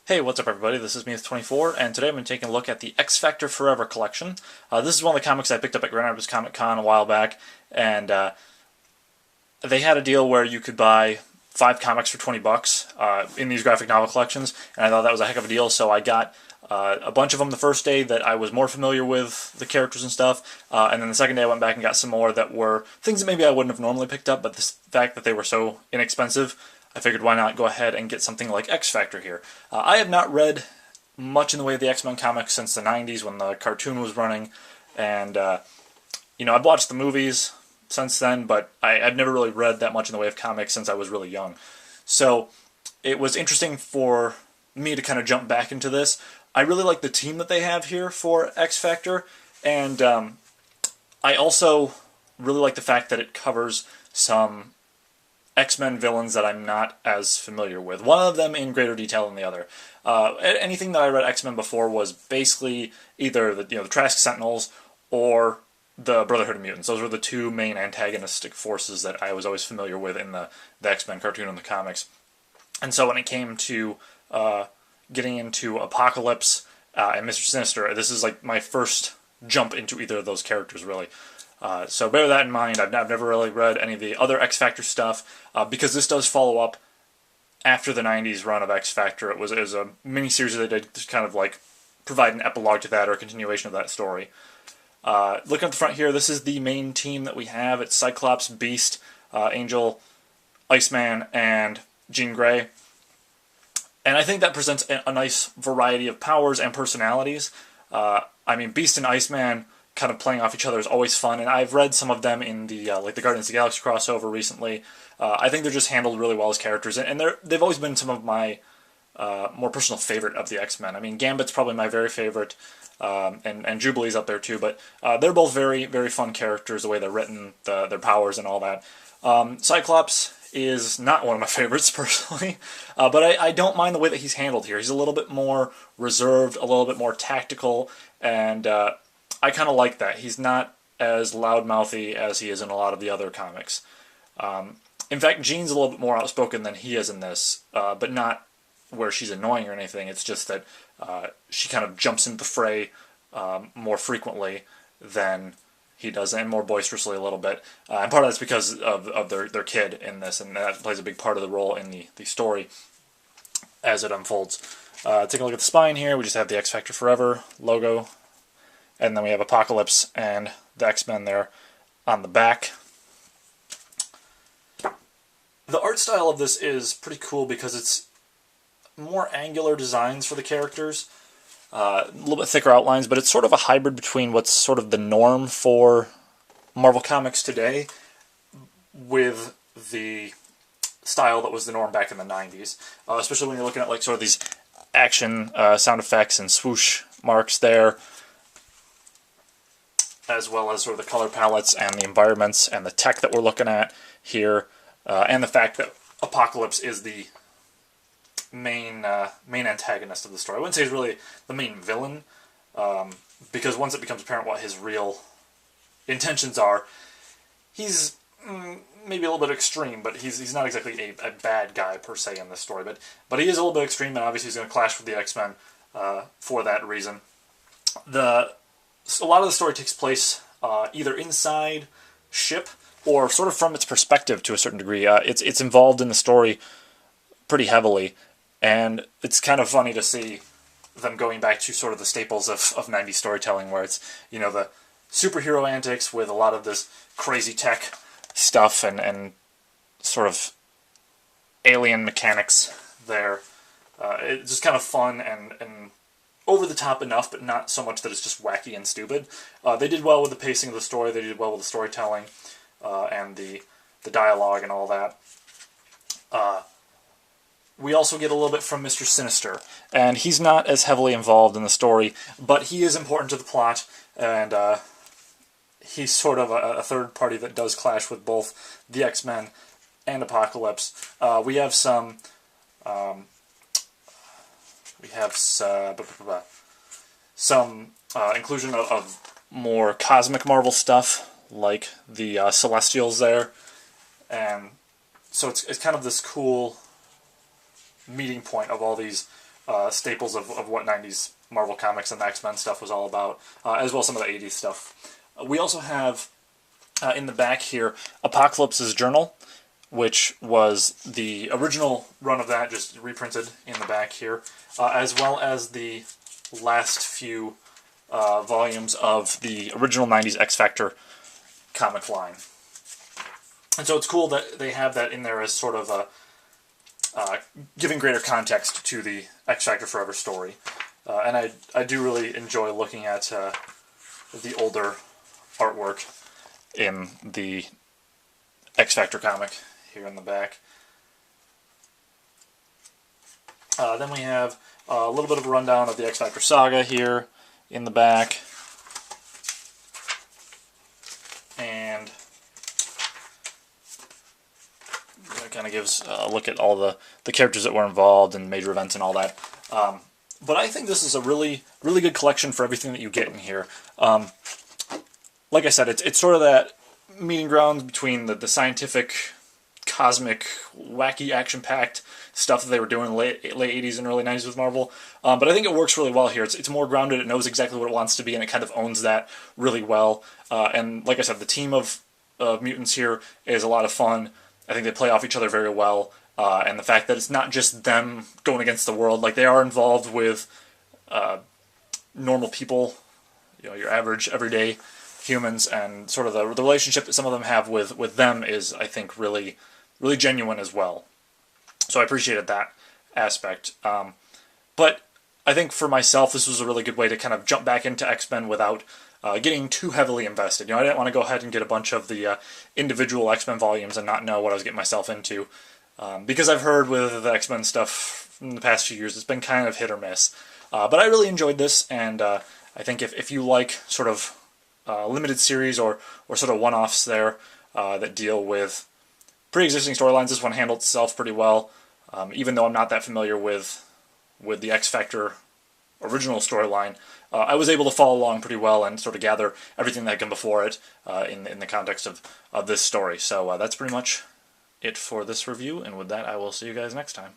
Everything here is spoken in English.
Hey, what's up everybody? This is me24, and today I'm going to take a look at the X Factor Forever collection. This is one of the comics I picked up at Grand Rapids Comic Con a while back, and they had a deal where you could buy 5 comics for 20 bucks in these graphic novel collections, and I thought that was a heck of a deal, so I got a bunch of them the first day that I was more familiar with the characters and stuff, and then the second day I went back and got some more that were things that maybe I wouldn't have normally picked up, but the fact that they were so inexpensive, I figured why not go ahead and get something like X Factor here. I have not read much in the way of the X-Men comics since the 90s when the cartoon was running, and I've watched the movies since then, but I've never really read that much in the way of comics since I was really young. So it was interesting for me to kind of jump back into this. I really like the team that they have here for X Factor, and I also really like the fact that it covers some X-Men villains that I'm not as familiar with. One of them in greater detail than the other. Anything that I read X-Men before was basically either the Trask Sentinels or the Brotherhood of Mutants. Those were the two main antagonistic forces that I was always familiar with in the X-Men cartoon and the comics. And so when it came to getting into Apocalypse and Mr. Sinister, this is like my first jump into either of those characters, really. So bear that in mind. I've never really read any of the other X Factor stuff, because this does follow up after the 90s run of X Factor. It was a mini-series that they did to kind of like provide an epilogue to that or a continuation of that story. Looking at the front here, this is the main team that we have. It's Cyclops, Beast, Angel, Iceman, and Jean Grey. And I think that presents a nice variety of powers and personalities. Beast and Iceman kind of playing off each other is always fun, and I've read some of them in the the Guardians of the Galaxy crossover recently. I think they're just handled really well as characters, and they've always been some of my more personal favorite of the X-Men. I mean, Gambit's probably my very favorite, and Jubilee's up there too, but they're both very, very fun characters, the way they're written, their powers and all that. Cyclops is not one of my favorites personally, but I don't mind the way that he's handled here. He's a little bit more reserved, a little bit more tactical, and I kind of like that. He's not as loudmouthy as he is in a lot of the other comics. In fact, Jean's a little bit more outspoken than he is in this, but not where she's annoying or anything. It's just that she kind of jumps into the fray more frequently than he does, and more boisterously a little bit. And part of that's because of their kid in this, and that plays a big part of the role in the story as it unfolds. Take a look at the spine here. We just have the X Factor Forever logo, and then we have Apocalypse and the X-Men there on the back. The art style of this is pretty cool because it's more angular designs for the characters, a little bit thicker outlines, but it's sort of a hybrid between what's sort of the norm for Marvel Comics today with the style that was the norm back in the 90s, especially when you're looking at like sort of these action sound effects and swoosh marks there, as well as sort of the color palettes and the environments and the tech that we're looking at here, and the fact that Apocalypse is the main antagonist of the story. I wouldn't say he's really the main villain, because once it becomes apparent what his real intentions are, he's maybe a little bit extreme, but he's not exactly a bad guy per se in this story. But he is a little bit extreme, and obviously he's going to clash with the X-Men for that reason. A lot of the story takes place either inside ship or sort of from its perspective to a certain degree. It's involved in the story pretty heavily, and it's kind of funny to see them going back to sort of the staples of 90s storytelling, where it's, the superhero antics with a lot of this crazy tech stuff and sort of alien mechanics there. It's just kind of fun and over the top enough, but not so much that it's just wacky and stupid. They did well with the pacing of the story. They did well with the storytelling and the dialogue and all that. We also get a little bit from Mr. Sinister, and he's not as heavily involved in the story, but he is important to the plot, and he's sort of a third party that does clash with both the X-Men and Apocalypse. We have some inclusion of more cosmic Marvel stuff, like the Celestials there, and so it's kind of this cool meeting point of all these staples of what 90s Marvel Comics and the X-Men stuff was all about, as well as some of the 80s stuff. We also have, in the back here, Apocalypse's Journal, which was the original run of that, just reprinted in the back here, as well as the last few volumes of the original 90s X-Factor comic line. And so it's cool that they have that in there as sort of a giving greater context to the X-Factor Forever story. And I do really enjoy looking at the older artwork in the X-Factor comic here in the back. Then we have a little bit of a rundown of the X-Factor saga here in the back. And it kind of gives a look at all the characters that were involved and major events and all that. But I think this is a really good collection for everything that you get in here. Like I said, it's sort of that meeting ground between the scientific, cosmic, wacky, action-packed stuff that they were doing in the late 80s and early 90s with Marvel. But I think it works really well here. It's more grounded, it knows exactly what it wants to be, and it kind of owns that really well. And like I said, the team of mutants here is a lot of fun. I think they play off each other very well. And the fact that it's not just them going against the world, like they are involved with normal people, your average, everyday humans, and sort of the relationship that some of them have with them is, I think, really genuine as well. So I appreciated that aspect. But I think for myself, this was a really good way to kind of jump back into X-Men without getting too heavily invested. I didn't want to go ahead and get a bunch of the individual X-Men volumes and not know what I was getting myself into. Because I've heard with the X-Men stuff in the past few years, it's been kind of hit or miss. But I really enjoyed this, and I think if you like sort of limited series or sort of one-offs there that deal with pre-existing storylines, this one handled itself pretty well. Even though I'm not that familiar with the X-Factor original storyline, I was able to follow along pretty well and sort of gather everything that had come before it in the context of this story. So that's pretty much it for this review, and with that, I will see you guys next time.